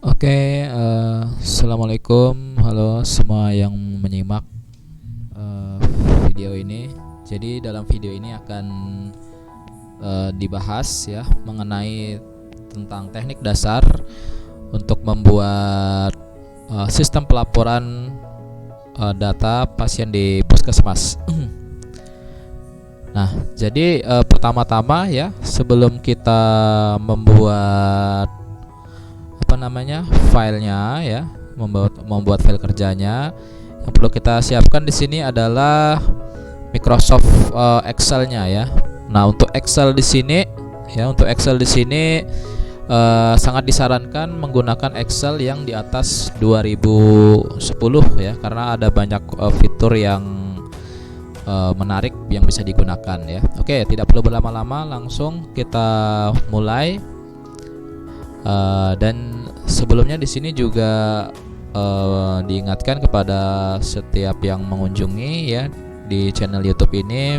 Assalamualaikum, halo semua yang menyimak eh, video ini. Jadi dalam video ini akan dibahas ya mengenai tentang teknik dasar untuk membuat sistem pelaporan data pasien di puskesmas. Nah, jadi pertama-tama ya sebelum kita membuat filenya ya, membuat file kerjanya, yang perlu kita siapkan di sini adalah Microsoft Excel-nya ya. Nah, untuk Excel di sini sangat disarankan menggunakan Excel yang di atas 2010 ya, karena ada banyak fitur yang menarik yang bisa digunakan ya. Oke, tidak perlu berlama-lama, langsung kita mulai. Dan sebelumnya di sini juga diingatkan kepada setiap yang mengunjungi ya di channel YouTube ini,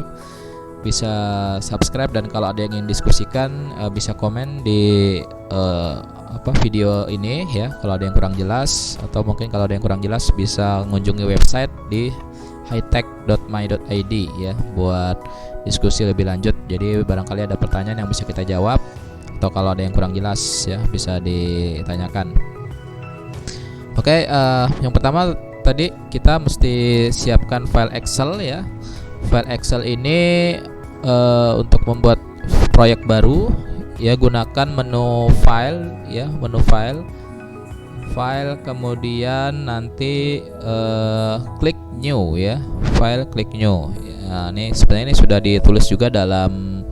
bisa subscribe, dan kalau ada yang ingin diskusikan bisa komen di video ini ya kalau ada yang kurang jelas, atau mungkin kalau ada yang kurang jelas bisa mengunjungi website di hitech.my.id ya buat diskusi lebih lanjut. Jadi barangkali ada pertanyaan yang bisa kita jawab, atau kalau ada yang kurang jelas ya bisa ditanyakan. Oke, yang pertama tadi kita mesti siapkan file Excel ya. File Excel ini untuk membuat proyek baru ya, gunakan menu file ya, file kemudian nanti klik new ya, file klik new ya. Ini sebenarnya ini sudah ditulis juga dalam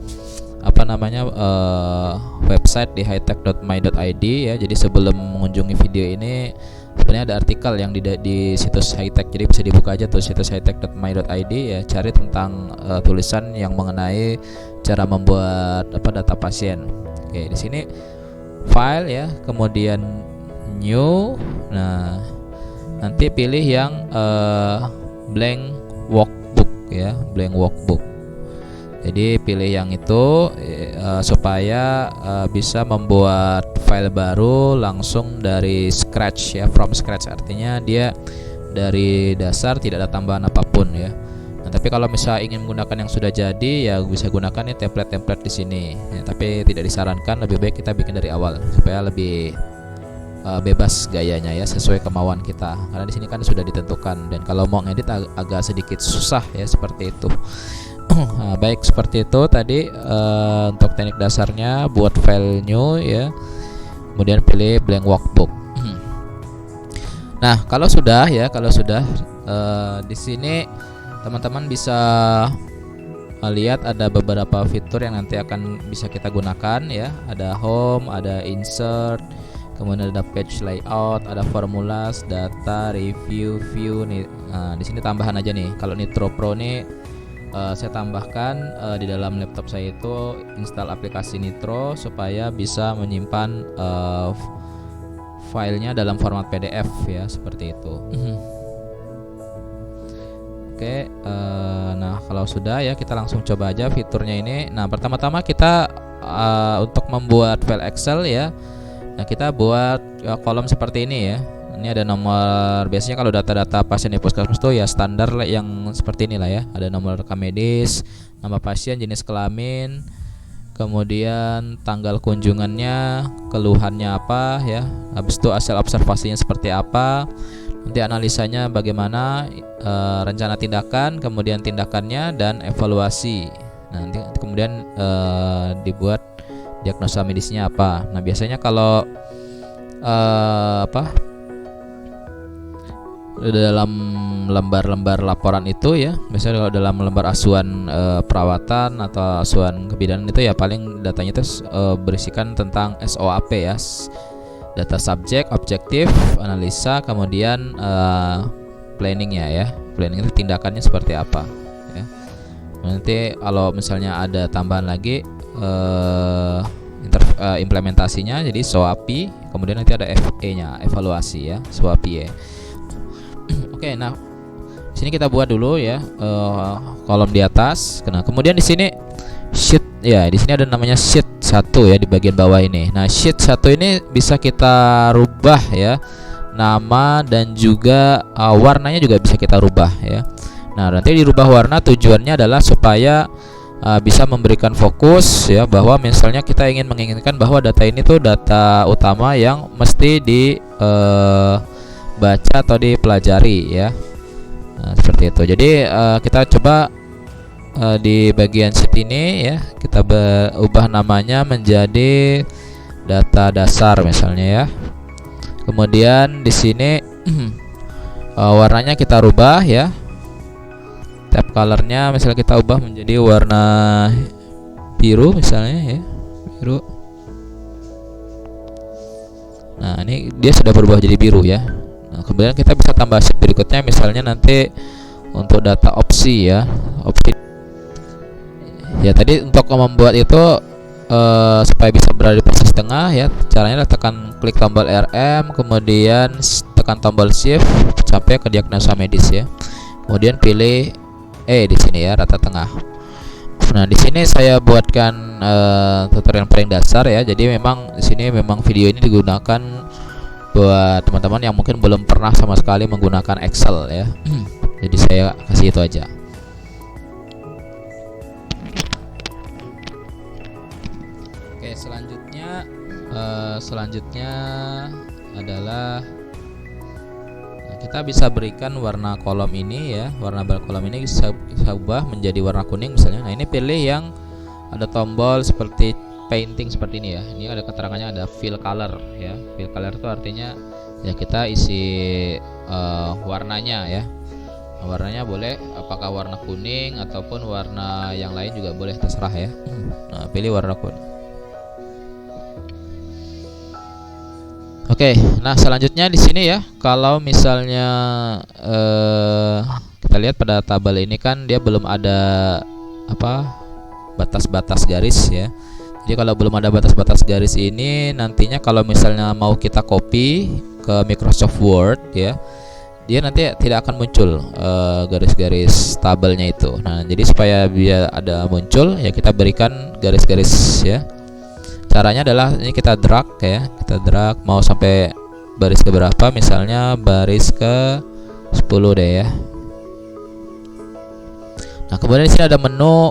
website di hitech.my.id ya. Jadi sebelum mengunjungi video ini sebenarnya ada artikel yang di situs Hitech, jadi bisa dibuka aja tuh situs hitech.my.id ya, cari tentang tulisan yang mengenai cara membuat data pasien. Oke, di sini file ya, kemudian new. Nah, nanti pilih yang blank workbook ya, blank workbook. Jadi pilih yang itu supaya bisa membuat file baru langsung dari scratch ya, from scratch, artinya dia dari dasar, tidak ada tambahan apapun ya. Nah, tapi kalau misalnya ingin menggunakan yang sudah jadi ya bisa gunakan nih template-template di sini ya, tapi tidak disarankan, lebih baik kita bikin dari awal supaya lebih bebas gayanya ya, sesuai kemauan kita, karena di sini kan sudah ditentukan, dan kalau mau ngedit agak sedikit susah ya, seperti itu. Nah, baik, seperti itu tadi untuk teknik dasarnya buat file new ya, kemudian pilih blank workbook. Nah, kalau sudah di sini teman-teman bisa lihat ada beberapa fitur yang nanti akan bisa kita gunakan ya. Ada home, ada insert, kemudian ada page layout, ada formulas, data, review, view nih. Nah, di sini tambahan aja nih. Kalau Nitro Pro nih saya tambahkan di dalam laptop saya itu install aplikasi Nitro supaya bisa menyimpan filenya dalam format PDF ya, seperti itu. Oke, nah kalau sudah ya kita langsung coba aja fiturnya ini. Nah, pertama-tama kita untuk membuat file Excel ya, nah kita buat kolom seperti ini ya. Ini ada nomor, biasanya kalau data-data pasien di puskesmas itu ya standar yang seperti inilah ya. Ada nomor rekam medis, nama pasien, jenis kelamin, kemudian tanggal kunjungannya, keluhannya apa ya, habis itu hasil observasinya seperti apa, nanti analisanya bagaimana, rencana tindakan, kemudian tindakannya, dan evaluasi. Nah, nanti kemudian dibuat diagnosa medisnya apa. Nah, biasanya kalau dalam lembar-lembar laporan itu ya, misalnya kalau dalam lembar asuhan perawatan atau asuhan kebidanan itu ya, paling datanya itu berisikan tentang SOAP ya, data subjek, objektif, analisa, kemudian planningnya ya, planning itu tindakannya seperti apa ya. Nanti kalau misalnya ada tambahan lagi implementasinya, jadi SOAPI, kemudian nanti ada FE-nya, evaluasi ya, SOAPI ya. Oke, nah sini kita buat dulu ya kolom di atas. Nah, kemudian di sini sheet ya, di sini ada namanya sheet 1 ya di bagian bawah ini. Nah, sheet 1 ini bisa kita rubah ya, nama dan juga warnanya juga bisa kita rubah ya. Nah, nanti dirubah warna tujuannya adalah supaya bisa memberikan fokus ya, bahwa misalnya kita menginginkan bahwa data ini tuh data utama yang mesti dibaca atau dipelajari ya. Nah, seperti itu. Jadi kita coba di bagian sheet ini ya, kita ubah namanya menjadi data dasar misalnya ya. Kemudian di sini warnanya kita rubah ya. Tab colornya misalnya kita ubah menjadi warna biru misalnya ya, biru. Nah, ini dia sudah berubah jadi biru ya. Nah, kemudian kita bisa tambah sheet berikutnya, misalnya nanti untuk data opsi ya, opsi ya. Tadi untuk membuat itu supaya bisa berada di posisi tengah ya, caranya tekan klik tombol RM, kemudian tekan tombol shift sampai ke diagnosa medis ya, kemudian pilih di sini ya, rata tengah. Nah, di sini saya buatkan tutorial paling dasar ya. Jadi memang di sini memang video ini digunakan buat teman-teman yang mungkin belum pernah sama sekali menggunakan Excel ya. Jadi saya kasih itu aja. Oke, selanjutnya adalah kita bisa berikan warna kolom ini ya, warna kolom ini bisa ubah menjadi warna kuning misalnya. Nah, ini pilih yang ada tombol seperti painting seperti ini ya. Ini ada keterangannya, ada fill color ya. Fill color itu artinya ya kita isi warnanya ya. Warnanya boleh apakah warna kuning ataupun warna yang lain juga boleh, terserah ya. Nah, pilih warna kuning. Oke, nah selanjutnya di sini ya, kalau misalnya kita lihat pada tabel ini kan dia belum ada batas-batas garis ya. Jadi kalau belum ada batas-batas garis ini, nantinya kalau misalnya mau kita copy ke Microsoft Word ya, dia nanti tidak akan muncul garis-garis tabelnya itu. Nah, jadi supaya biar ada muncul ya, kita berikan garis-garis ya. Caranya adalah ini kita drag ya, kita drag mau sampai baris ke berapa, misalnya baris ke 10 deh ya. Nah, kemudian di sini ada menu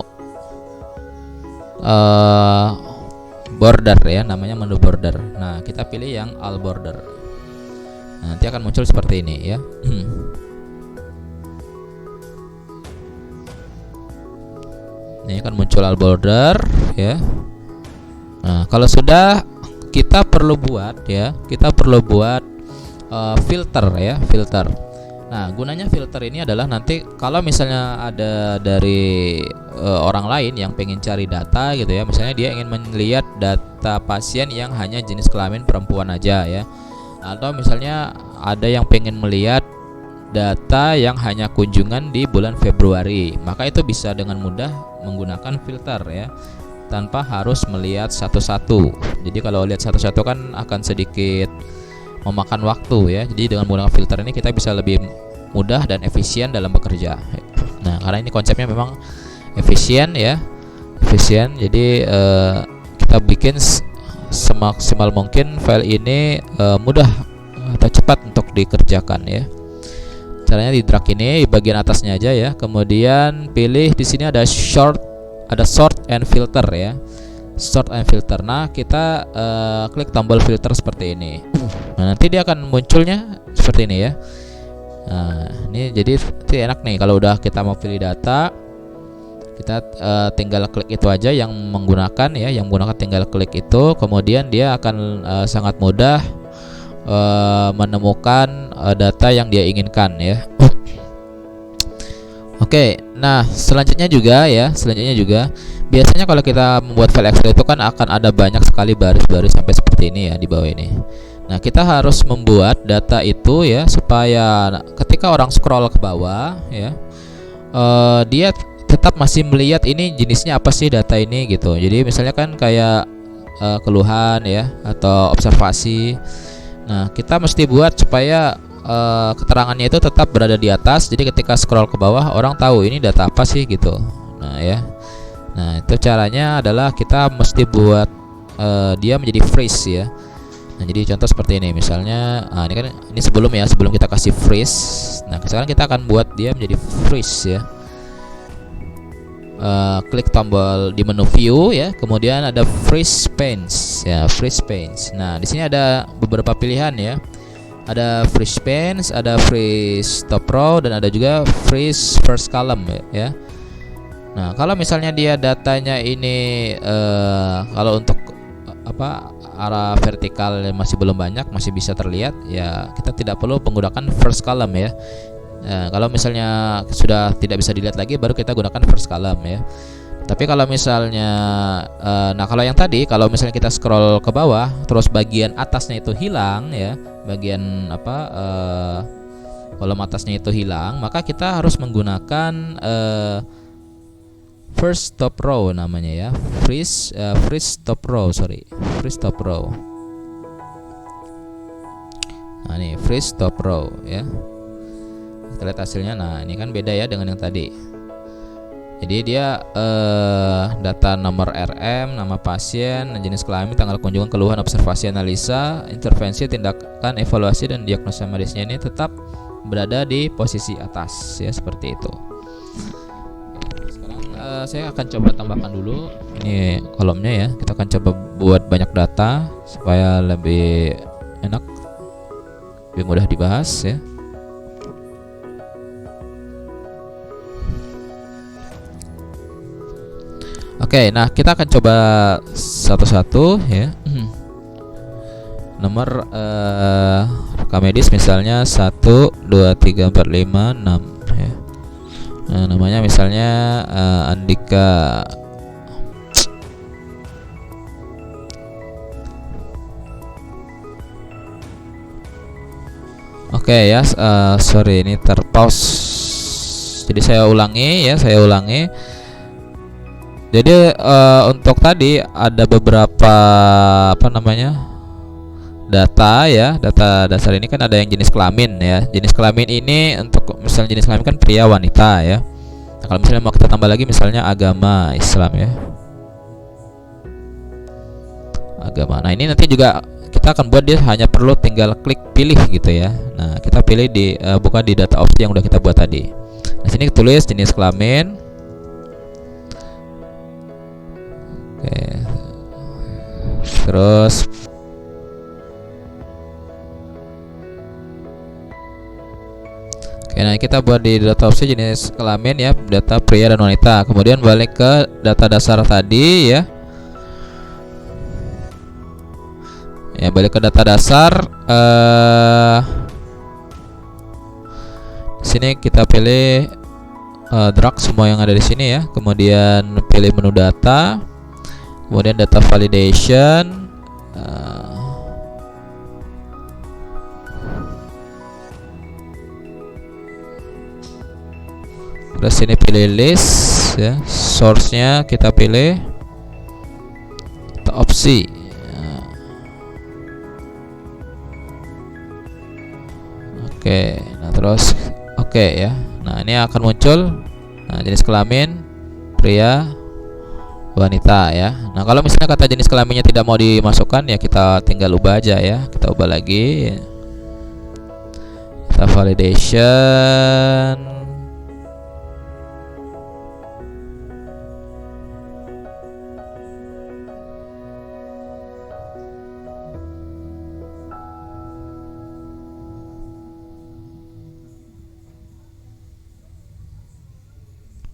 border ya, namanya menu border. Nah, kita pilih yang all border. Nah, nanti akan muncul seperti ini ya. Ini akan muncul all border ya. Nah, kalau sudah, kita perlu buat filter ya, filter. Nah, gunanya filter ini adalah nanti kalau misalnya ada dari orang lain yang pengen cari data gitu ya, misalnya dia ingin melihat data pasien yang hanya jenis kelamin perempuan aja ya, atau misalnya ada yang pengen melihat data yang hanya kunjungan di bulan Februari, maka itu bisa dengan mudah menggunakan filter ya, tanpa harus melihat satu-satu. Jadi kalau lihat satu-satu kan akan sedikit memakan waktu ya. Jadi dengan menggunakan filter ini kita bisa lebih mudah dan efisien dalam bekerja. Nah, karena ini konsepnya memang efisien ya, efisien. Jadi kita bikin semaksimal mungkin file ini mudah atau cepat untuk dikerjakan ya. Caranya di drag ini di bagian atasnya aja ya. Kemudian pilih di sini ada sort and filter ya, sort and filter. Nah, kita klik tombol filter seperti ini. Nah, nanti dia akan munculnya seperti ini ya. Nah, ini jadi enak nih kalau udah kita mau pilih data, kita tinggal klik itu aja yang menggunakan ya, yang menggunakan tinggal klik itu, kemudian dia akan sangat mudah menemukan data yang dia inginkan ya. Oke, nah selanjutnya juga biasanya kalau kita membuat file Excel itu kan akan ada banyak sekali baris-baris sampai seperti ini ya di bawah ini. Nah, kita harus membuat data itu ya supaya ketika orang scroll ke bawah ya, dia tetap masih melihat ini jenisnya apa sih data ini gitu. Jadi misalnya kan kayak keluhan ya atau observasi. Nah, kita mesti buat supaya keterangannya itu tetap berada di atas. Jadi ketika scroll ke bawah orang tahu ini data apa sih gitu. Nah ya, nah itu caranya adalah kita mesti buat dia menjadi freeze ya. Nah, jadi contoh seperti ini misalnya, ini kan ini sebelum kita kasih freeze. Nah, sekarang kita akan buat dia menjadi freeze ya. Klik tombol di menu view ya, kemudian ada freeze panes ya, freeze panes. Nah, di sini ada beberapa pilihan ya. Ada freeze panes, ada freeze top row, dan ada juga freeze first column ya. Nah, kalau misalnya dia datanya ini kalau untuk arah vertikal masih belum banyak, masih bisa terlihat ya, kita tidak perlu menggunakan first column ya. Kalau misalnya sudah tidak bisa dilihat lagi, baru kita gunakan first column ya. Tapi kalau misalnya kalau yang tadi, kalau misalnya kita scroll ke bawah terus bagian atasnya itu hilang ya, bagian kolom atasnya itu hilang, maka kita harus menggunakan first top row namanya ya, freeze top row. Nah, ini freeze top row ya. Kita lihat hasilnya. Nah, ini kan beda ya dengan yang tadi. Jadi dia data nomor RM, nama pasien, jenis kelamin, tanggal kunjungan, keluhan, observasi, analisa, intervensi, tindakan, evaluasi, dan diagnosa medisnya ini tetap berada di posisi atas ya, seperti itu. Sekarang saya akan coba tambahkan dulu ini kolomnya ya. Kita akan coba buat banyak data supaya lebih enak, lebih mudah dibahas ya. Oke, nah kita akan coba satu-satu ya. Nomor rekam medis misalnya 1, 2, 3, 4, 5, 6 ya. Nah, namanya misalnya Andika. Oke ya, sorry ini terpause. Jadi saya ulangi. Jadi untuk tadi ada beberapa data ya. Data dasar ini kan ada yang jenis kelamin ya. Jenis kelamin ini untuk misalnya jenis kelamin kan pria wanita ya. Nah, kalau misalnya mau kita tambah lagi misalnya agama Islam ya. Agama. Nah, ini nanti juga kita akan buat dia hanya perlu tinggal klik pilih gitu ya. Nah, kita pilih di bukan di data opsi yang udah kita buat tadi. Nah, sini tulis jenis kelamin. Oke. Terus nah kita buat di data opsi jenis kelamin ya, data pria dan wanita. Kemudian balik ke data dasar tadi ya. Ya, balik ke data dasar. Sini kita pilih drag semua yang ada di sini ya. Kemudian pilih menu data. Kemudian data validation, terus sini pilih list ya, source-nya kita pilih data opsi. Oke, nah terus oke ya. Nah, ini akan muncul jenis kelamin pria, wanita ya. Nah, kalau misalnya kata jenis kelaminnya tidak mau dimasukkan ya, kita tinggal ubah aja ya. Kita ubah lagi. Kita validation.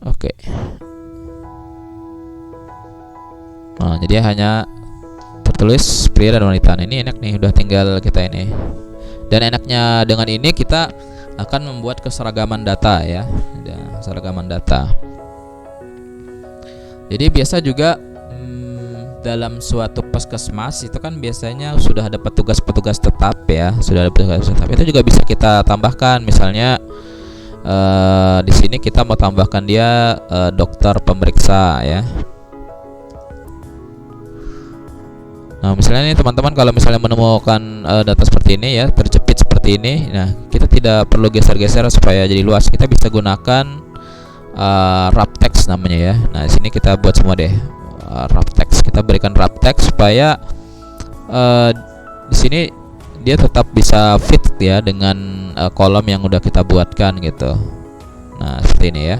Oke. Nah, jadi hanya tertulis pria dan wanita. Nah, ini enak nih, udah tinggal kita ini. Dan enaknya dengan ini kita akan membuat keseragaman data ya. Keseragaman data. Jadi biasa juga dalam suatu puskesmas itu kan biasanya sudah ada petugas-petugas tetap ya, sudah ada petugas tetap. Itu juga bisa kita tambahkan, misalnya di sini kita mau tambahkan dia dokter pemeriksa ya. Nah, misalnya nih teman-teman, kalau misalnya menemukan data seperti ini ya, terjepit seperti ini, nah kita tidak perlu geser-geser supaya jadi luas. Kita bisa gunakan wrap text namanya ya. Nah, di sini kita buat semua deh wrap text Kita berikan wrap text supaya di sini dia tetap bisa fit ya dengan kolom yang udah kita buatkan gitu. Nah, seperti ini ya.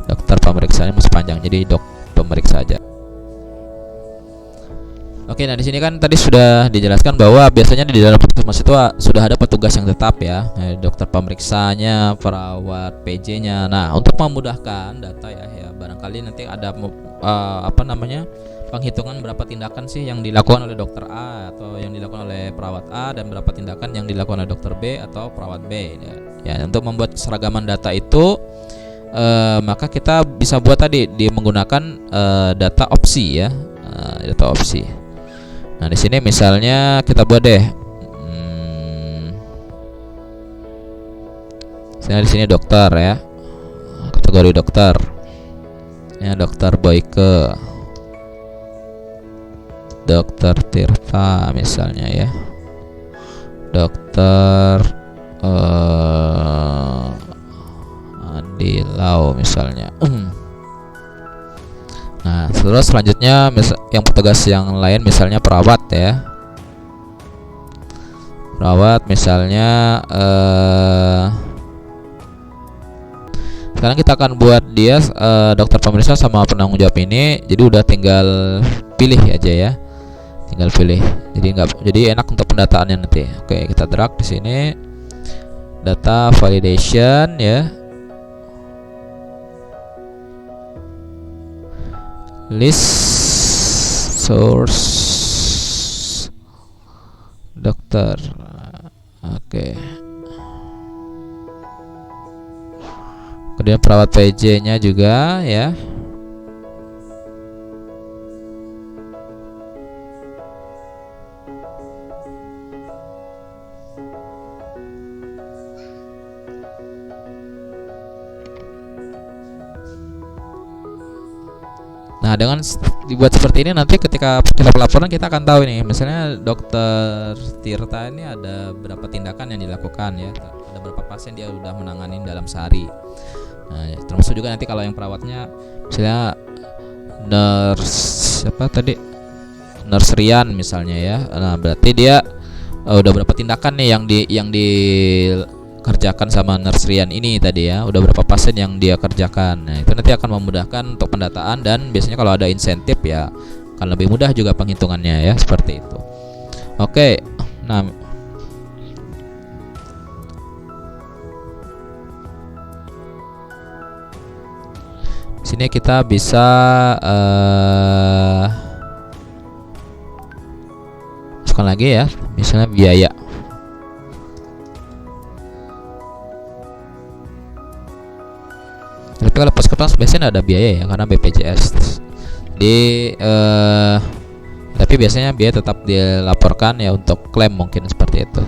Dokter pemeriksaannya masih panjang, jadi dok pemeriksa aja. Oke, nah di sini kan tadi sudah dijelaskan bahwa biasanya di dalam puskesmas itu sudah ada petugas yang tetap ya, dokter pemeriksanya, perawat PJ-nya. Nah, untuk memudahkan data ya barangkali nanti ada penghitungan berapa tindakan sih yang dilakukan oleh dokter A atau yang dilakukan oleh perawat A, dan berapa tindakan yang dilakukan oleh dokter B atau perawat B. Ya, untuk membuat seragaman data itu maka kita bisa buat tadi menggunakan data opsi ya, data opsi. Nah, di sini misalnya kita buat deh, misalnya di sini dokter ya, kategori dokter, ya dokter Boyke, dokter Tirta misalnya ya, dokter Andi Lau misalnya. Nah, terus selanjutnya yang petugas yang lain misalnya perawat ya. Perawat misalnya sekarang kita akan buat dia dokter pemeriksa sama penanggung jawab ini. Jadi udah tinggal pilih aja ya. Tinggal pilih. Jadi enak untuk pendataannya nanti. Oke, kita drag di sini. Data validation ya. List source dokter. Oke. Kemudian perawat PJ-nya juga ya. Nah, dengan dibuat seperti ini nanti ketika kita pelaporan kita akan tahu nih, misalnya dokter Tirta ini ada berapa tindakan yang dilakukan ya, ada berapa pasien dia udah menangani dalam sehari. Nah, termasuk juga nanti kalau yang perawatnya misalnya nurse Rian misalnya ya. Nah, berarti dia udah berapa tindakan nih yang dikerjakan sama nurse Rian ini tadi ya, udah berapa pasien yang dia kerjakan. Nah, itu nanti akan memudahkan untuk pendataan, dan biasanya kalau ada insentif ya akan lebih mudah juga penghitungannya ya, seperti itu. Oke. Nah, di sini kita bisa masukkan lagi ya, misalnya biaya. Tapi kalau puskesmas biasanya ada biaya ya, karena BPJS. Tapi biasanya biaya tetap dilaporkan ya untuk klaim, mungkin seperti itu.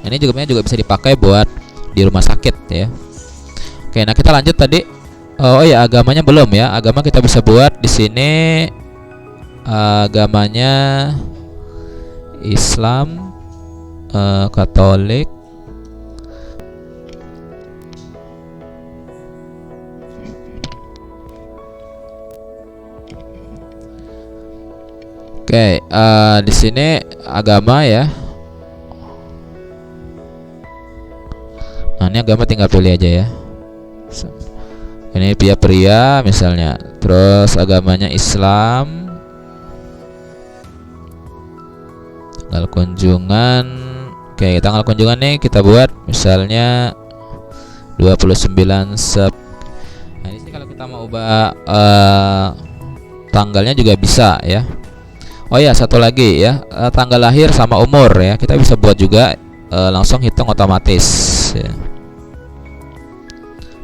Ini juga bisa dipakai buat di rumah sakit ya. Oke, nah kita lanjut tadi. Oh ya, agamanya belum ya. Agama kita bisa buat di sini. Agamanya Islam, Katolik, Oke, di sini agama ya. Nah, ini agama tinggal pilih aja ya. Ini pria misalnya. Terus agamanya Islam. Tanggal kunjungan. Oke, tanggal kunjungan nih kita buat misalnya 29 Sep. Nah, di sini kalau kita mau ubah tanggalnya juga bisa ya. Oh ya, satu lagi ya, tanggal lahir sama umur ya, kita bisa buat juga langsung hitung otomatis ya.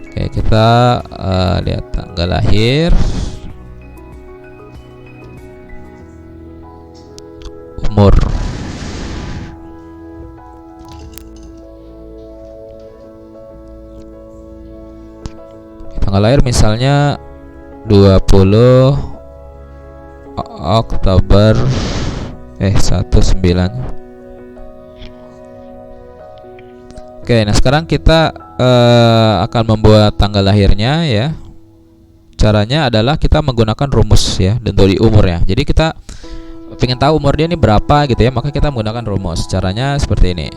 Oke, kita lihat tanggal lahir, umur. Tanggal lahir misalnya 20 Oktober 19. Oke, nah sekarang kita akan membuat tanggal lahirnya ya. caranya adalah kita menggunakan rumus ya untuk di umurnya. Jadi kita pengen tahu umur dia ini berapa gitu ya, maka kita menggunakan rumus. Caranya seperti ini.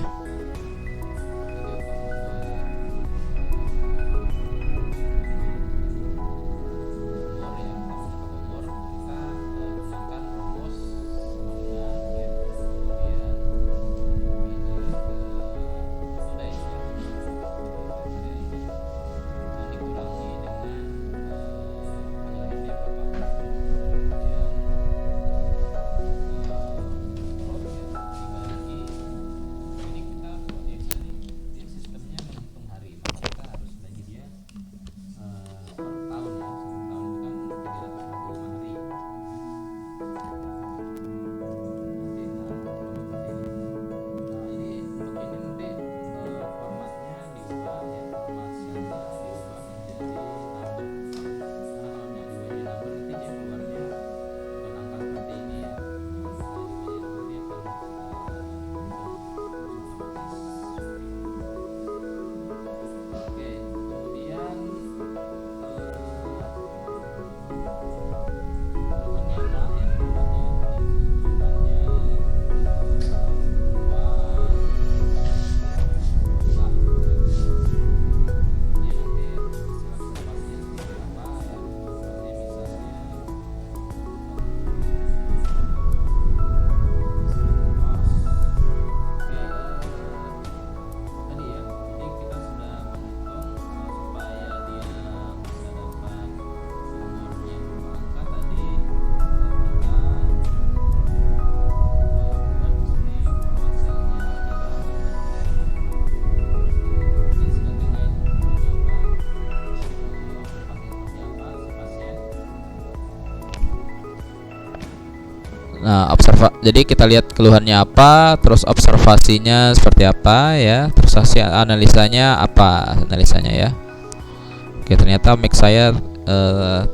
Nah, jadi kita lihat keluhannya apa, terus observasinya seperti apa ya, terus hasil analisanya apa analisanya ya. Oke, ternyata mic saya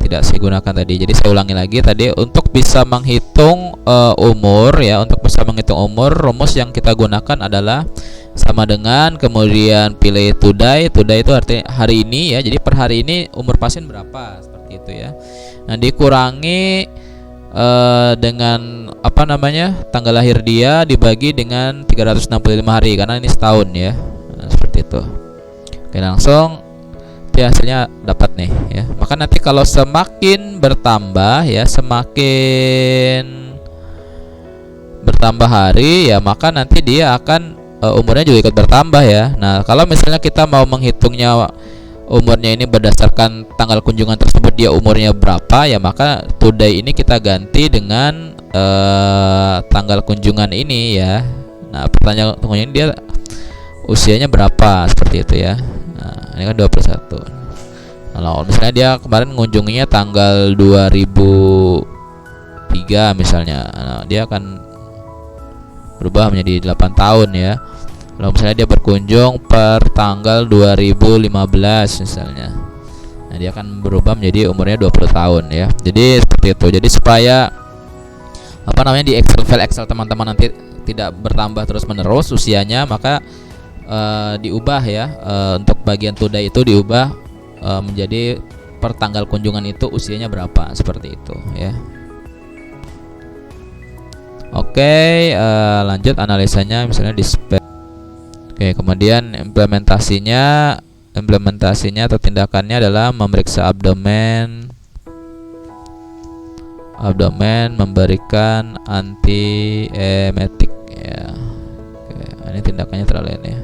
tidak saya gunakan tadi. Jadi saya ulangi lagi tadi, untuk bisa menghitung umur ya, untuk bisa menghitung umur, rumus yang kita gunakan adalah sama dengan kemudian pilih today. Today itu artinya hari ini ya. Jadi per hari ini umur pasien berapa, seperti itu ya. Nah, dikurangi dengan apa namanya, tanggal lahir dia dibagi dengan 365 hari karena ini setahun ya. Nah, seperti itu. Oke, langsung dia hasilnya dapat nih ya. Maka nanti kalau semakin bertambah ya, semakin bertambah hari ya, maka nanti dia akan umurnya juga ikut bertambah ya. Nah, kalau misalnya kita mau menghitungnya umurnya ini berdasarkan tanggal kunjungan tersebut dia umurnya berapa ya, maka today ini kita ganti dengan tanggal kunjungan ini ya. Nah, pertanyaan kunjungan dia usianya berapa, seperti itu ya. Nah, ini kan 21. Kalau misalnya dia kemarin mengunjunginya tanggal 2003 misalnya, nah, dia akan berubah menjadi 8 tahun ya. Kalau misalnya dia berkunjung per tanggal 2015 misalnya, nah dia akan berubah menjadi umurnya 20 tahun ya. Jadi seperti itu. Jadi supaya apa namanya, di file Excel teman-teman nanti tidak bertambah terus menerus usianya, maka diubah ya, untuk bagian today itu diubah menjadi per tanggal kunjungan itu usianya berapa, seperti itu ya. Oke, lanjut analisanya misalnya display. Oke, kemudian implementasinya atau tindakannya adalah memeriksa abdomen, memberikan antiemetik ya. Oke, ini tindakannya terlalu ini ya.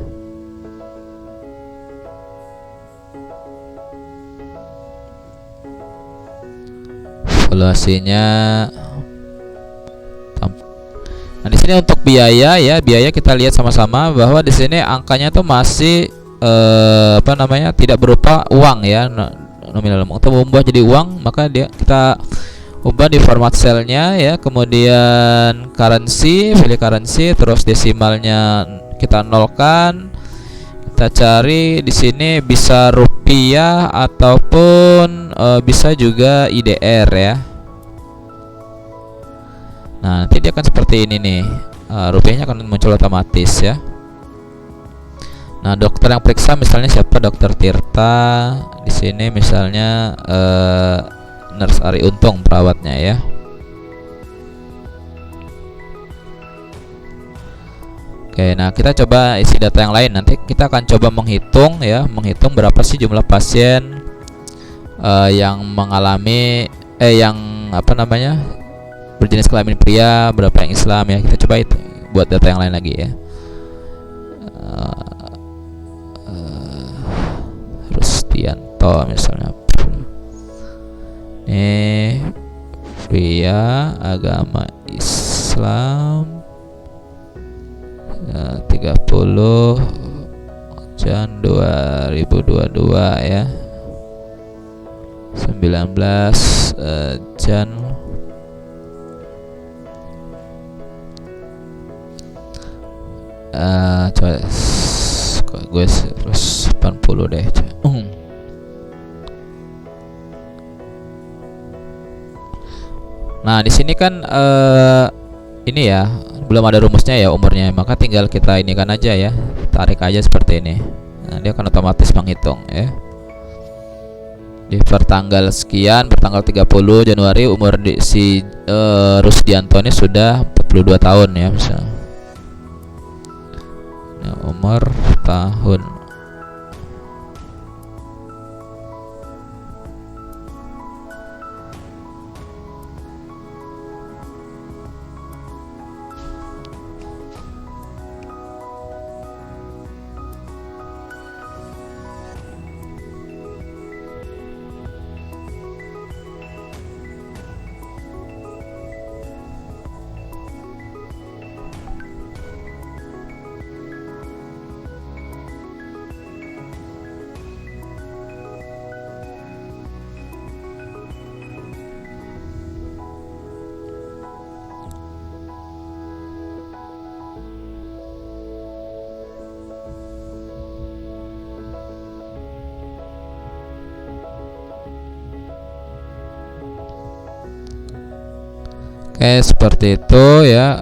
Evaluasinya. Nah, di sini untuk biaya ya, biaya kita lihat sama-sama bahwa di sini angkanya tuh masih apa namanya, tidak berupa uang ya, nominal. Untuk mengubah jadi uang, maka kita ubah di format selnya ya, kemudian currency, pilih currency, terus desimalnya kita nolkan. Kita cari di sini bisa rupiah ataupun bisa juga IDR ya. Nah, nanti dia akan seperti ini nih, rupiahnya akan muncul otomatis ya. Nah, dokter yang periksa misalnya siapa? Dokter Tirta. Di sini misalnya Nurse Ari Untung perawatnya ya. Oke, nah kita coba isi data yang lain. Nanti kita akan coba menghitung berapa sih jumlah pasien yang mengalami berjenis kelamin pria, berapa yang Islam ya. Kita coba itu buat data yang lain lagi ya. Rustianto misalnya. Ini pria, agama Islam, 30 Jan 2022 ya. 19 Jan coba gue terus 80 deh. Nah, di sini kan ini ya, belum ada rumusnya ya umurnya, maka tinggal kita ini kan aja ya, tarik aja seperti ini. Nah, dia akan otomatis menghitung ya. Di pertanggal sekian, pertanggal 30 Januari umur si Rusdianto ini sudah 42 tahun ya misalnya. Nah, umur tahun. Oke, seperti itu ya.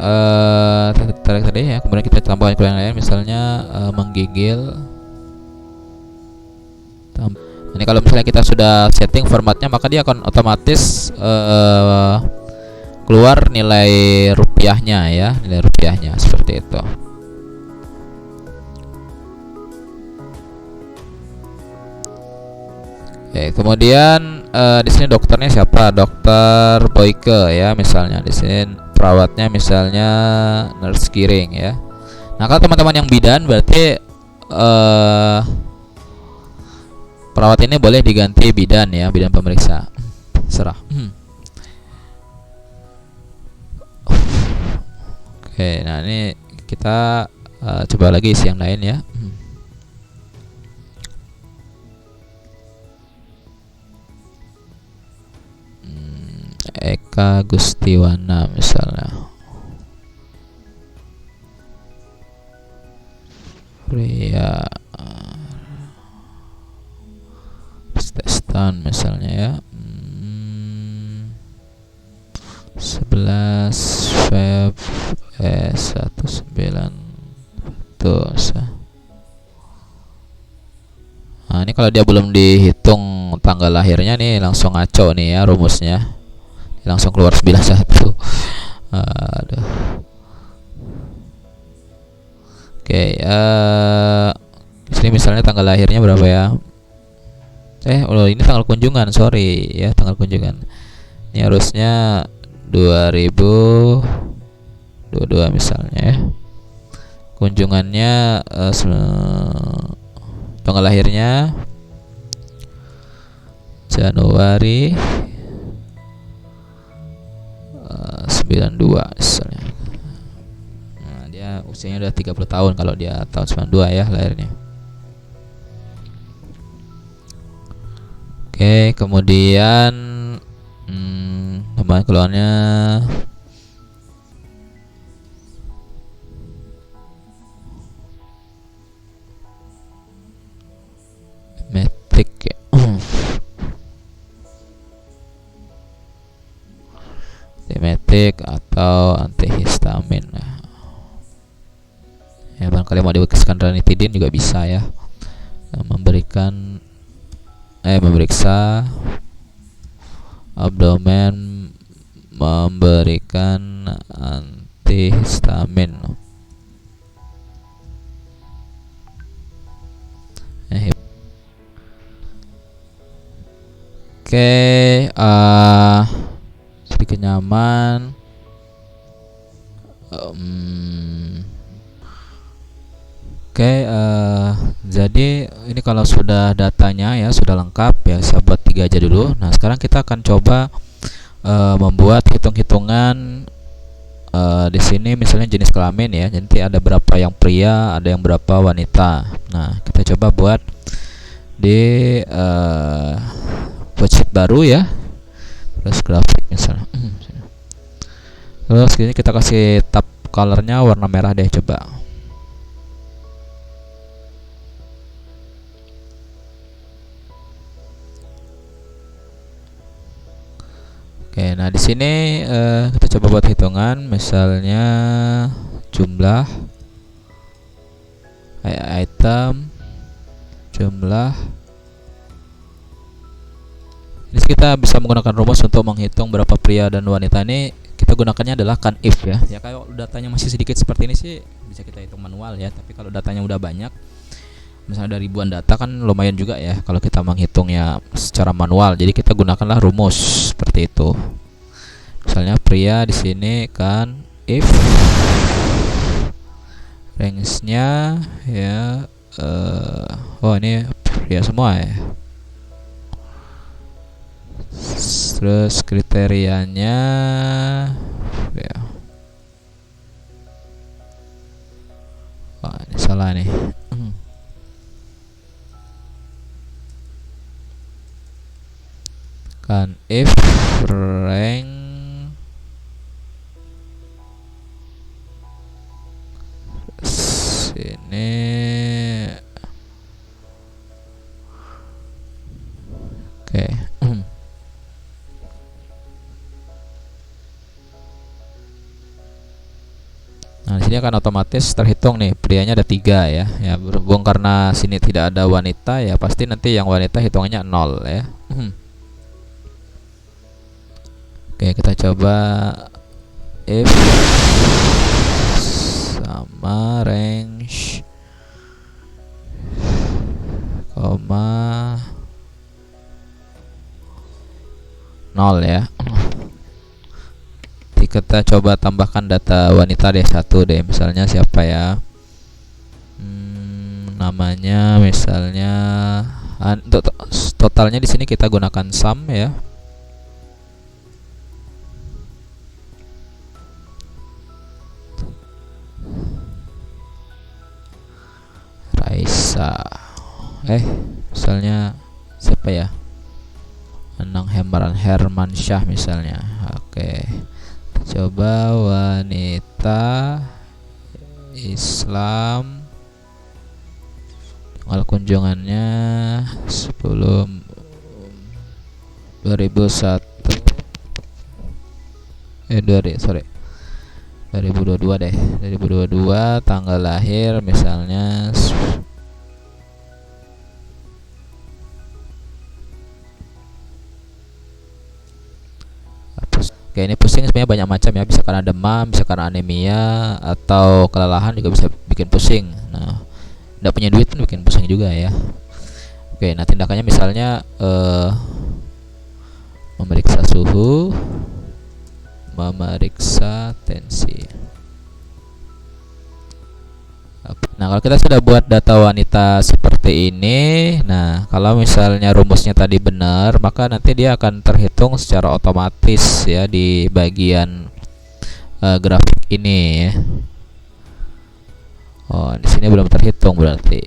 Tadi ya. Kemudian kita tambahkan ke yang lain, misalnya menggigil. Ini kalau misalnya kita sudah setting formatnya, maka dia akan otomatis keluar nilai rupiahnya ya, nilai rupiahnya seperti itu. Oke, kemudian di sini dokternya siapa? Dokter Boyke ya misalnya. Di sini perawatnya misalnya Nurse Giring ya. Nah, kalau teman-teman yang bidan berarti perawat ini boleh diganti bidan ya, bidan pemeriksa. Serah. Oke, nah ini kita coba lagi isi yang lain ya. Eka Gustiwana misalnya. Pria Stestan misalnya ya. 11 Feb 19 tuh. Nah, ini kalau dia belum dihitung tanggal lahirnya nih langsung ngaco nih ya rumusnya. Langsung keluar 91. Aduh. Oke, di sini misalnya tanggal lahirnya berapa ya? Ini tanggal kunjungan, sorry ya, tanggal kunjungan. Ini harusnya 2022 misalnya ya. Kunjungannya tanggal lahirnya Januari 92 misalnya. Nah, dia usianya udah 30 tahun kalau dia tahun 92 ya lahirnya. Oke, kemudian teman keluarnya metik ya. Dimetik atau antihistamin. Ya, kalian mau diwikiskan ranitidin juga bisa ya. Memeriksa abdomen, memberikan antihistamin. Oke, sedikit nyaman. Jadi ini kalau sudah datanya ya sudah lengkap ya, saya buat 3 aja dulu. Nah sekarang kita akan coba membuat hitung-hitungan di sini misalnya jenis kelamin ya. Nanti ada berapa yang pria, ada yang berapa wanita. Nah kita coba buat di worksheet baru ya. Terus grafik misalnya. Terus ini kita kasih tab colornya warna merah deh coba. Oke, nah di sini kita coba buat hitungan, misalnya jumlah item, jumlah. Ini kita bisa menggunakan rumus untuk menghitung berapa pria dan wanita. Ini kita gunakannya adalah can if ya. Ya kalau datanya masih sedikit seperti ini sih bisa kita hitung manual ya. Tapi kalau datanya udah banyak, misalnya ada ribuan data kan lumayan juga ya kalau kita menghitungnya secara manual. Jadi kita gunakanlah rumus seperti itu. Misalnya pria di sini kan if range-nya ya oh ini pria semua ya. Terus kriterianya ya. Wah, ini salah nih. Kan if rank sini oke. Nah, di sini akan otomatis terhitung nih prianya ada 3 ya. Ya berhubung karena sini tidak ada wanita ya pasti nanti yang wanita hitungannya 0 ya. Oke, kita coba if sama range koma 0 ya. Nanti kita coba tambahkan data wanita deh, 1 deh, misalnya siapa ya, namanya misalnya untuk totalnya di sini kita gunakan sum ya. Raisa misalnya siapa ya, Anang Hermansyah misalnya. Oke, coba wanita Islam, tanggal kunjungannya sebelum 2001 2022 deh, 2022 tanggal lahir misalnya Oke, ini pusing sebenarnya banyak macam ya, bisa karena demam, bisa karena anemia, atau kelelahan juga bisa bikin pusing. Nah, tidak punya duit pun bikin pusing juga ya. Oke, nah tindakannya misalnya memeriksa suhu, memeriksa tensi. Nah, kalau kita sudah buat data wanita seperti ini, nah kalau misalnya rumusnya tadi benar, maka nanti dia akan terhitung secara otomatis ya di bagian grafik ini ya. Oh, di sini belum terhitung berarti.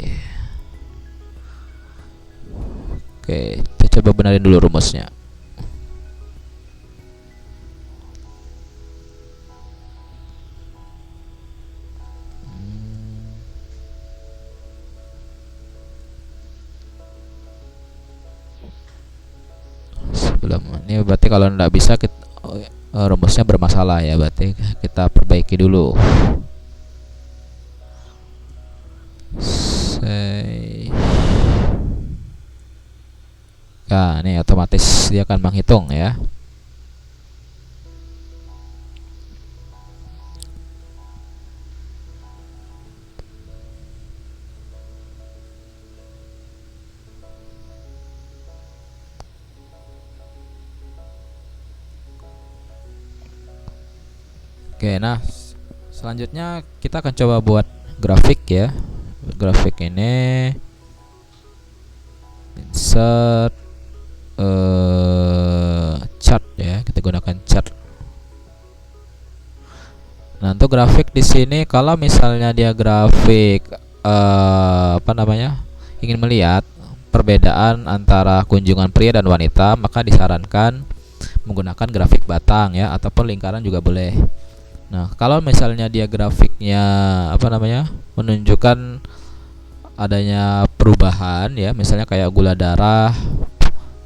Oke, kita coba benerin dulu rumusnya. Ini berarti kalau tidak bisa rumusnya bermasalah ya, berarti kita perbaiki dulu. play. Nah, ini otomatis dia akan menghitung ya. Oke, nah selanjutnya kita akan coba buat grafik ya. Grafik ini insert chart ya, kita gunakan chart. Nah, untuk grafik di sini kalau misalnya dia grafik ingin melihat perbedaan antara kunjungan pria dan wanita, maka disarankan menggunakan grafik batang ya, ataupun lingkaran juga boleh. Nah, kalau misalnya dia grafiknya menunjukkan adanya perubahan ya, misalnya kayak gula darah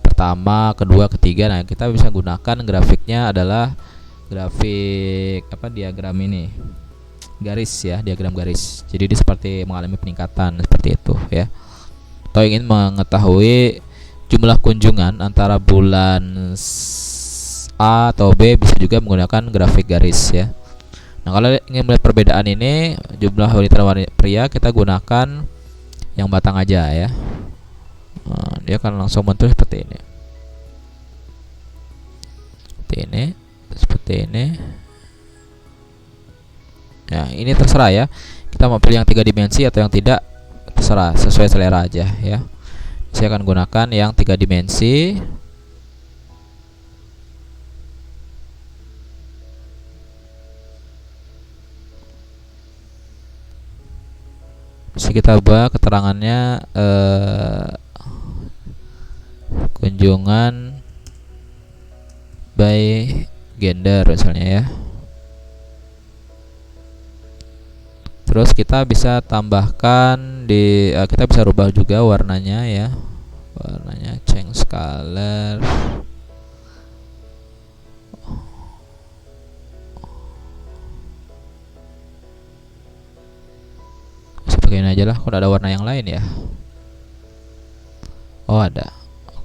pertama, kedua, ketiga, nah kita bisa gunakan grafiknya adalah grafik diagram ini, garis ya, diagram garis. Jadi dia seperti mengalami peningkatan seperti itu ya. Atau ingin mengetahui jumlah kunjungan antara bulan A atau B, bisa juga menggunakan grafik garis ya. Nah, kalau ingin melihat perbedaan ini jumlah wanita dan pria, kita gunakan yang batang aja ya. Nah, dia akan langsung muncul seperti ini. Seperti ini. Nah, ini terserah ya. Kita mau pilih yang 3 dimensi atau yang tidak, terserah, sesuai selera aja ya. Saya akan gunakan yang 3 dimensi. Bisa kita ubah keterangannya kunjungan by gender misalnya ya. Terus kita bisa tambahkan kita bisa rubah juga warnanya ya. Warnanya change color. Seperti ini aja lah, kalau ada warna yang lain ya. Oh, ada.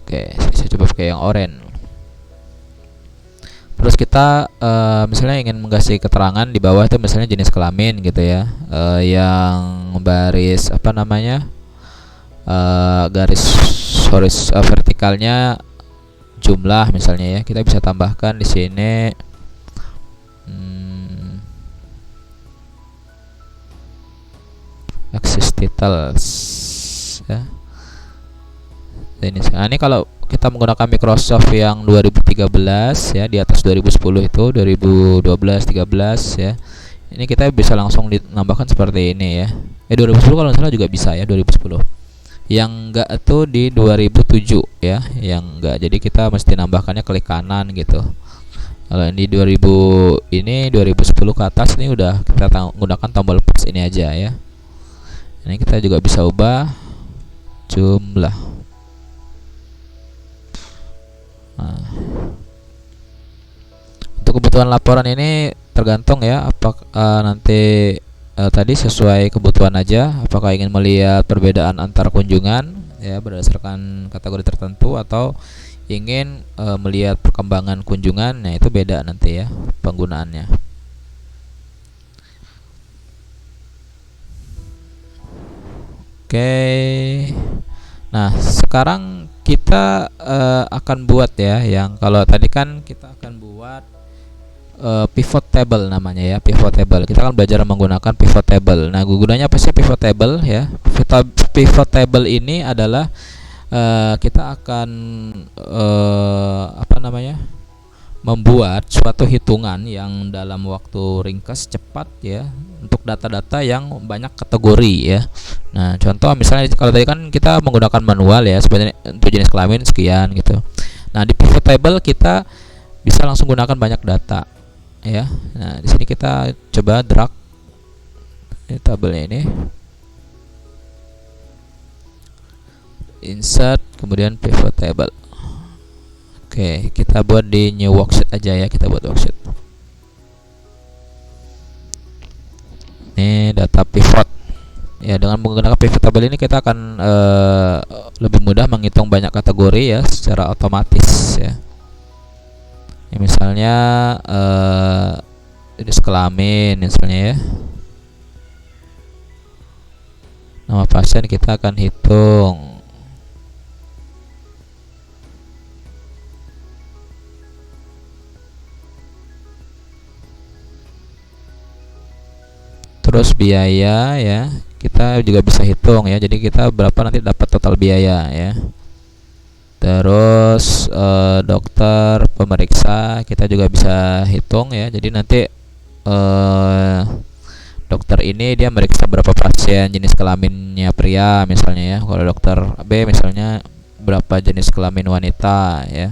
Oke, saya coba pakai yang oranye. Terus kita misalnya ingin mengkasih keterangan di bawah itu, misalnya jenis kelamin gitu ya, yang baris garis vertikalnya jumlah misalnya ya, kita bisa tambahkan di sini axis titles ya. Ini kalau kita menggunakan Microsoft yang 2013 ya, di atas 2010 itu 2012 13 ya. Ini kita bisa langsung ditambahkan seperti ini ya. 2010 kalau salah juga bisa ya, 2010. Yang enggak itu di 2007 ya, yang enggak. Jadi kita mesti nambahkannya klik kanan gitu. Kalau ini 2010 ke atas, ini udah kita gunakan tombol plus ini aja ya. Ini kita juga bisa ubah jumlah. Nah, untuk kebutuhan laporan ini tergantung ya, apakah nanti tadi sesuai kebutuhan aja, apakah ingin melihat perbedaan antar kunjungan ya berdasarkan kategori tertentu, atau ingin melihat perkembangan kunjungan. Nah, itu beda nanti ya penggunaannya. Oke. Nah, sekarang kita akan buat ya, yang kalau tadi kan kita akan buat pivot table namanya ya, pivot table. Kita akan belajar menggunakan pivot table. Nah, gunanya apa sih pivot table ya? Pivot table ini adalah kita akan membuat suatu hitungan yang dalam waktu ringkas cepat ya, untuk data-data yang banyak kategori ya. Nah, contoh misalnya kalau tadi kan kita menggunakan manual ya, sebenarnya untuk jenis kelamin sekian gitu. Nah, di pivot table kita bisa langsung gunakan banyak data ya. Nah, di sini kita coba drag tabelnya ini, insert, kemudian pivot table. Oke, kita buat di new worksheet aja ya, kita buat worksheet. Ini data pivot Ya, dengan menggunakan pivot table ini kita akan lebih mudah menghitung banyak kategori ya secara otomatis ya. Ya, misalnya jenis kelamin misalnya ya. Nama pasien kita akan hitung. Terus biaya ya, kita juga bisa hitung ya. Jadi kita berapa nanti dapat total biaya ya. Terus dokter pemeriksa kita juga bisa hitung ya. Jadi nanti dokter ini dia meriksa berapa pasien jenis kelaminnya pria misalnya ya. Kalau dokter B misalnya berapa jenis kelamin wanita ya.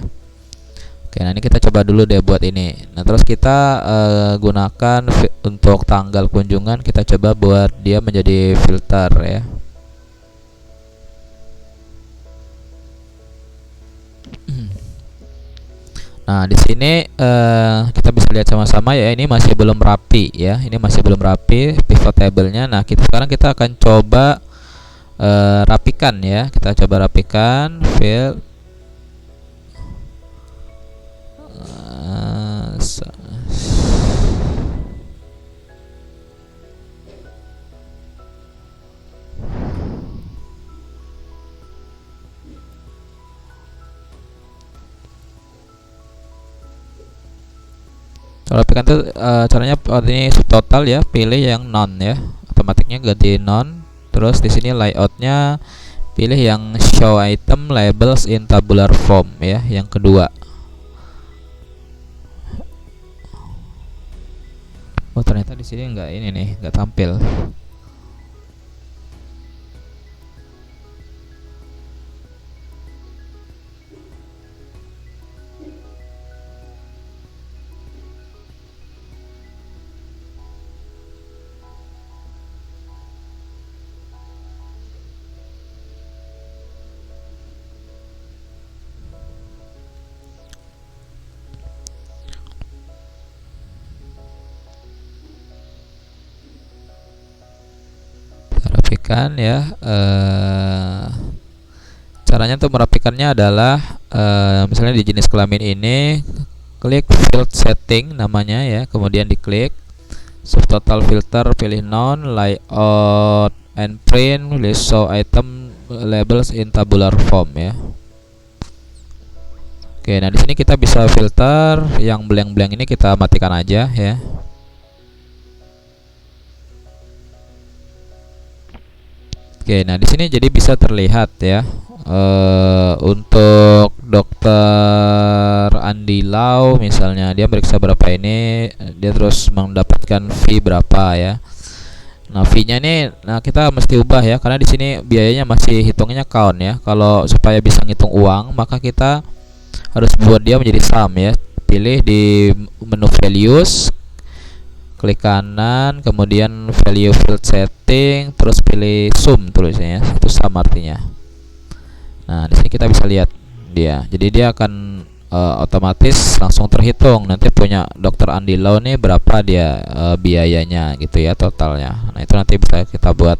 Oke, nah ini kita coba dulu deh buat ini. Nah, terus kita gunakan untuk tanggal kunjungan, kita coba buat dia menjadi filter ya. Nah, di sini kita bisa lihat sama-sama ya, ini masih belum rapi ya. Ini masih belum rapi pivot table-nya. Nah, sekarang kita akan coba rapikan ya. Kita coba rapikan fill. Kalau rapikan tuh caranya ini subtotal ya, pilih yang non ya, otomatiknya ganti non. Terus di sini layoutnya pilih yang show item labels in tabular form ya, yang kedua. Oh, ternyata di sini enggak ini nih, enggak tampil. Rapikan ya. Caranya untuk merapikannya adalah misalnya di jenis kelamin ini klik field setting namanya ya, kemudian diklik subtotal filter, pilih non, layout and print, pilih show item labels in tabular form ya. Oke, nah di sini kita bisa filter yang blank-blank ini, kita matikan aja ya. Oke, nah di sini jadi bisa terlihat ya. Untuk dokter Andi Lau misalnya, dia meriksa berapa ini, dia terus mendapatkan fee berapa ya. Nah, fee-nya ini, nah kita mesti ubah ya, karena di sini biayanya masih hitungnya count ya. Kalau supaya bisa ngitung uang, maka kita harus buat dia menjadi sum ya. Pilih di menu values, klik kanan, kemudian value field setting, terus pilih sum tulisnya ya, itu sum artinya. Nah, di sini kita bisa lihat dia. Jadi dia akan otomatis langsung terhitung nanti punya dokter Andi Lau nih berapa dia biayanya gitu ya, totalnya. Nah, itu nanti bisa kita buat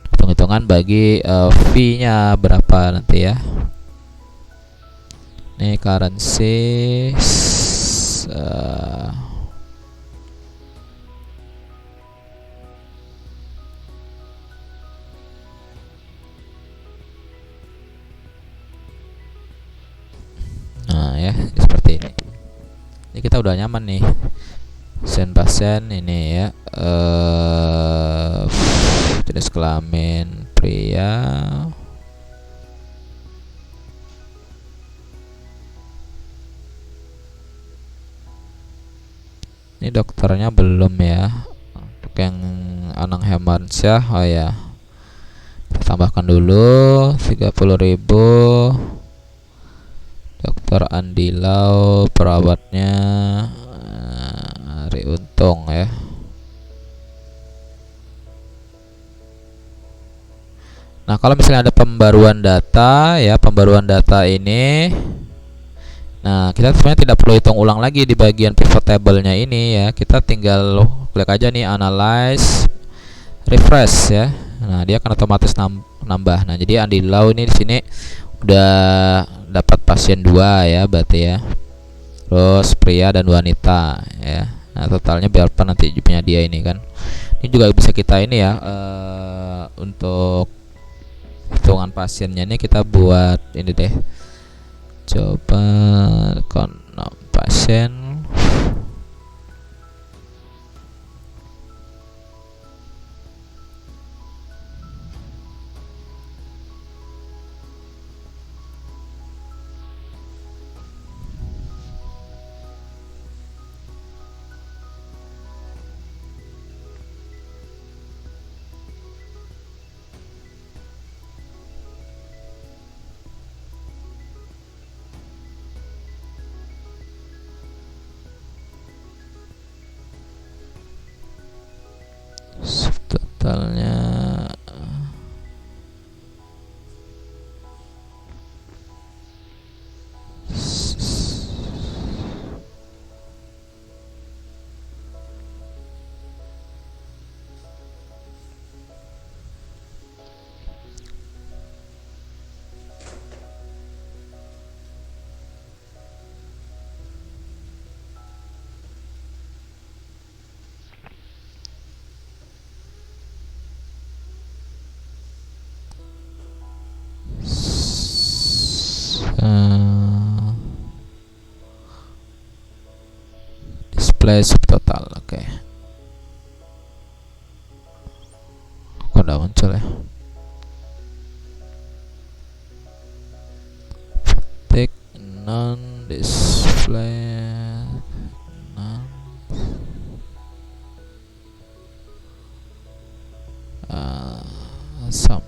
hitung-hitungan bagi fee-nya berapa nanti ya. Ini currency nah ya, seperti ini. Ini kita udah nyaman nih. Pasien ini ya, jenis kelamin pria. Ini dokternya belum ya. Untuk yang Anang Hermansyah, oh ya, kita tambahkan dulu 30.000. Dokter Andi Lau, perawatnya Ari Untung ya. Nah, kalau misalnya ada pembaruan data ya, pembaruan data ini, nah kita sebenarnya tidak perlu hitung ulang lagi di bagian pivot table-nya ini ya. Kita tinggal klik aja nih analyze, refresh ya. Nah, dia akan otomatis nambah. Nah, jadi Andi Lau ini di sini udah dapat pasien 2 ya berarti ya. Terus pria dan wanita ya. Nah, totalnya berapa nanti punya dia ini kan. Ini juga bisa kita ini ya, untuk hitungan pasiennya ini kita buat ini deh. Coba konom pasien. Totalnya display subtotal. Oke. Kok udah muncul ya? Tick non display non sum.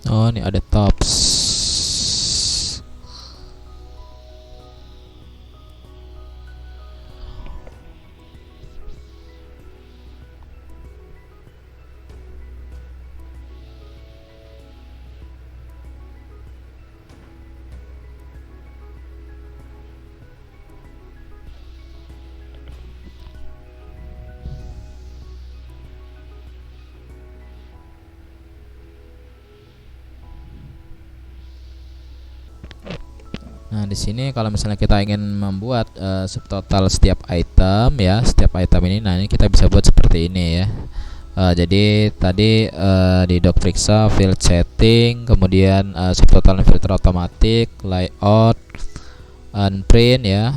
Oh, ini ada tops. Nah, di sini kalau misalnya kita ingin membuat subtotal setiap item ya, setiap item ini, nah ini kita bisa buat seperti ini ya. Jadi tadi di doc periksa field setting, kemudian subtotal filter otomatis, layout, unprint ya,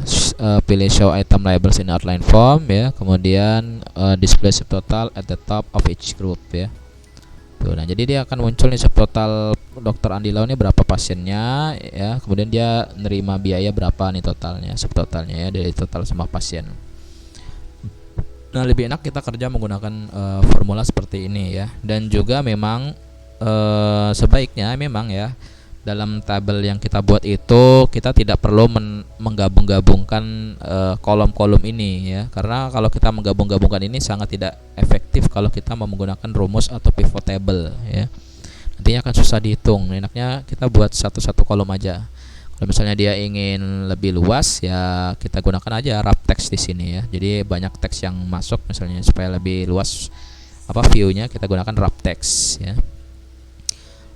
pilih show item labels in outline form ya, kemudian display subtotal at the top of each group ya. Tuh, nah jadi dia akan muncul nih subtotal Dokter Andi Lau ini berapa pasiennya ya, kemudian dia nerima biaya berapa nih totalnya, subtotalnya ya dari total semua pasien. Nah, lebih enak kita kerja menggunakan formula seperti ini ya, dan juga memang sebaiknya memang ya dalam tabel yang kita buat itu kita tidak perlu menggabung-gabungkan kolom-kolom ini ya, karena kalau kita menggabung-gabungkan ini sangat tidak efektif kalau kita menggunakan rumus atau pivot table ya, nantinya akan susah dihitung. Enaknya kita buat satu-satu kolom aja. Kalau misalnya dia ingin lebih luas ya kita gunakan aja wrap text di sini ya, jadi banyak teks yang masuk misalnya supaya lebih luas view-nya, kita gunakan wrap text ya.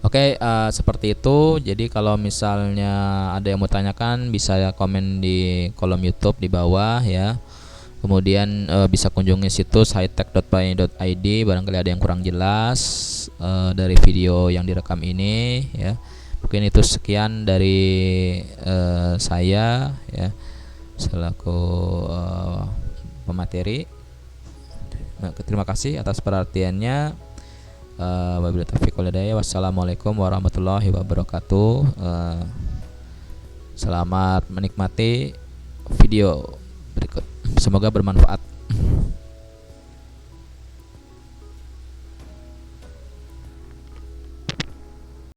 Oke, seperti itu. Jadi kalau misalnya ada yang mau tanyakan bisa komen di kolom YouTube di bawah ya. Kemudian bisa kunjungi situs hitech.by.id barangkali ada yang kurang jelas dari video yang direkam ini ya. Mungkin itu sekian dari saya ya selaku pemateri. Terima kasih atas perhatiannya. Wabillahi taufiq wal hidayah. Wassalamualaikum warahmatullahi wabarakatuh. Selamat menikmati video berikut. Semoga bermanfaat.